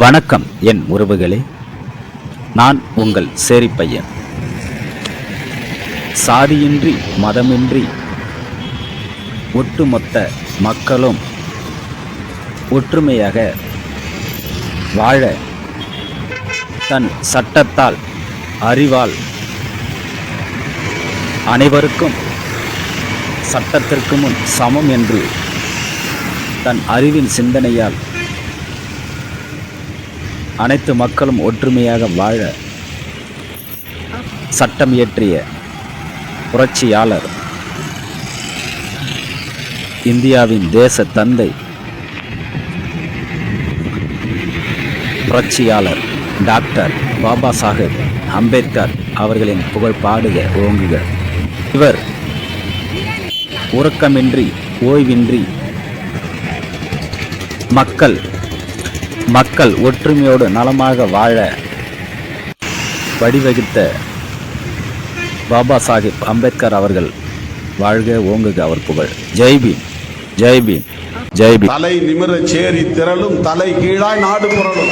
வணக்கம் என் உறவுகளே, நான் உங்கள் சேரி பையன். சாதியின்றி மதமின்றி ஒட்டுமொத்த மக்களும் ஒற்றுமையாக வாழ தன் சட்டத்தால் அறிவால் அனைவருக்கும் சட்டத்திற்கு முன் சமம் என்று தன் அறிவின் சிந்தனையால் அனைத்து மக்களும் ஒற்றுமையாக வாழ சட்டம் இயற்றிய புரட்சியாளர், இந்தியாவின் தேச தந்தை, புரட்சியாளர் டாக்டர் பாபா சாஹேப் அம்பேத்கர் அவர்களின் புகழ் பாடுக ஓங்குக. இவர் உறக்கமின்றி ஓய்வின்றி மக்கள் ஒற்றுமையோடு நலமாக வாழ வழிவகுத்த பாபா சாஹேப் அம்பேத்கர் அவர்கள் வாழ்க ஓங்குக அவர் புகழ். ஜெய்பீம், ஜெய்பீம், ஜெய்பீம். தலை நிமிர சேரி திரளும், தலை கீழாய் நாடு புரளும்.